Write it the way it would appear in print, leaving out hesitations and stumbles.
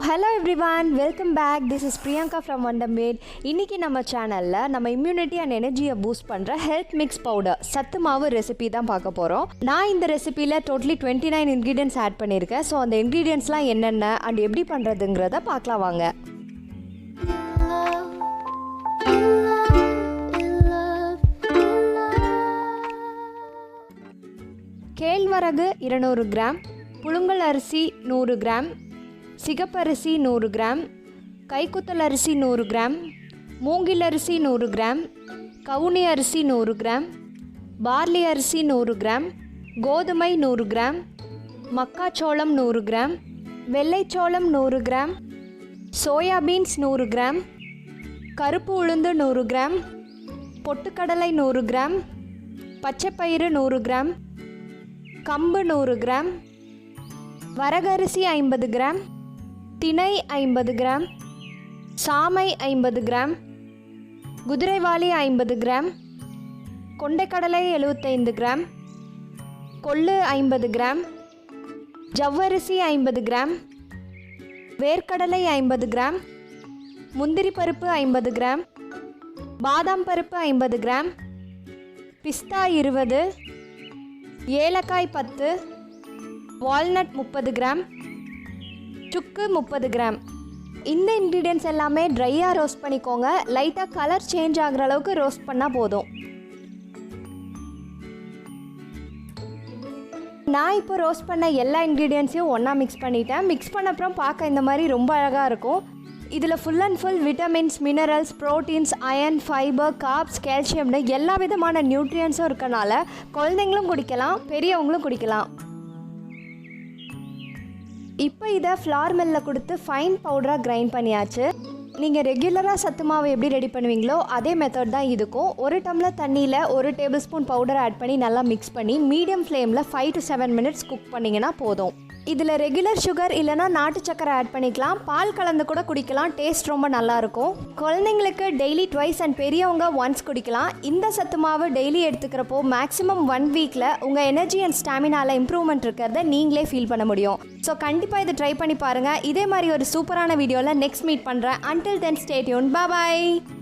hello everyone, welcome back. This is Priyanka from Wondermade. இன்னைக்கு நம்ம சேனல்ல நம்ம immunity and energy boost பண்ற health mix powder சத்து மாவு ரெசிபி தான் பார்க்க போறோம். நான் இந்த ரெசிபில totally 29 ingredients ஆட் பண்ணிருக்கேன். சோ அந்த ingredientsலாம் என்னென்ன and எப்படி பண்றதுங்கறத பார்க்கலாம் வாங்க. கேழ்வரகு 200 கிராம், புழுங்கல் அரிசி 100 கிராம், சிகப்பரிசி 100 கிராம், கைக்குத்தல் அரிசி 100 கிராம், மூங்கில் அரிசி 100 கிராம், கவுனி அரிசி 100 கிராம், பார்லி அரிசி 100 கிராம், கோதுமை 100 கிராம், மக்காச்சோளம் 100 கிராம், வெள்ளைச்சோளம் 100 கிராம், சோயாபீன்ஸ் 100 கிராம், கருப்பு உளுந்து 100 கிராம், பொட்டுக்கடலை 100 கிராம், பச்சைப்பயிறு 100 கிராம், கம்பு 100 கிராம், வரகரிசி 50 கிராம், திணை 50 கிராம், சாமை 50 கிராம், குதிரைவாலி 50 கிராம், கொண்டைக்கடலை 75 கிராம், கொள்ளு 50 கிராம், ஜவ்வரிசி 50 கிராம், வேர்க்கடலை 50 கிராம், முந்திரி பருப்பு 50 கிராம், பாதாம் பருப்பு 50 கிராம், பிஸ்தா 20, ஏலக்காய் 10, வால்நட் 30 கிராம், சுக்கு 30 கிராம். இந்த இன்க்ரீடியன்ட்ஸ் எல்லாமே ட்ரையாக ரோஸ்ட் பண்ணிக்கோங்க. லைட்டாக கலர் சேஞ்ச் ஆகிற அளவுக்கு ரோஸ்ட் பண்ணால் போதும். நான் இப்போ ரோஸ்ட் பண்ண எல்லா இன்க்ரீடியன்ட்ஸையும் ஒன்றா மிக்ஸ் பண்ணிட்டேன். மிக்ஸ் பண்ண அப்புறம் பார்க்க இந்த மாதிரி ரொம்ப அழகாக இருக்கும். இதில் full and full vitamins, minerals, proteins, iron, fibre, carbs, கால்சியம்னு எல்லா விதமான நியூட்ரியன்ஸும் இருக்கனால குழந்தைங்களும் குடிக்கலாம், பெரியவங்களும் குடிக்கலாம். இப்போ இதை ஃப்ளார் மில்லில் கொடுத்து ஃபைன் பவுடராக கிரைண்ட் பண்ணியாச்சு. நீங்கள் ரெகுலராக சத்து மாவு எப்படி ரெடி பண்ணுவீங்களோ அதே மெத்தட் தான் இதுக்கும். ஒரு டம்ளர் தண்ணியில் 1 டேபிள் ஸ்பூன் பவுடரை ஆட் பண்ணி நல்லா மிக்ஸ் பண்ணி மீடியம் ஃப்ளேமில் 5 to 7 minutes குக் பண்ணிங்கன்னா போதும். இதில் ரெகுலர் சுகர் இல்லைனா நாட்டு சக்கரை ஆட் பண்ணிக்கலாம். பால் கலந்து கூட குடிக்கலாம். டேஸ்ட் ரொம்ப நல்லாயிருக்கும். குழந்தைங்களுக்கு டெய்லி ட்வைஸ் அண்ட் பெரியவங்க ஒன்ஸ் குடிக்கலாம். இந்த சத்து மாவு டெய்லி எடுத்துக்கிறப்போ மேக்ஸிமம் 1 வீக்கில் உங்கள் எனர்ஜி அண்ட் ஸ்டாமினாவில் இம்ப்ரூவ்மெண்ட் இருக்கிறத நீங்களே ஃபீல் பண்ண முடியும். ஸோ கண்டிப்பாக இதை ட்ரை பண்ணி பாருங்கள். இதே மாதிரி ஒரு சூப்பரான வீடியோவில் நெக்ஸ்ட் மீட் பண்ணுறேன். Until then, stay tuned. Bye bye.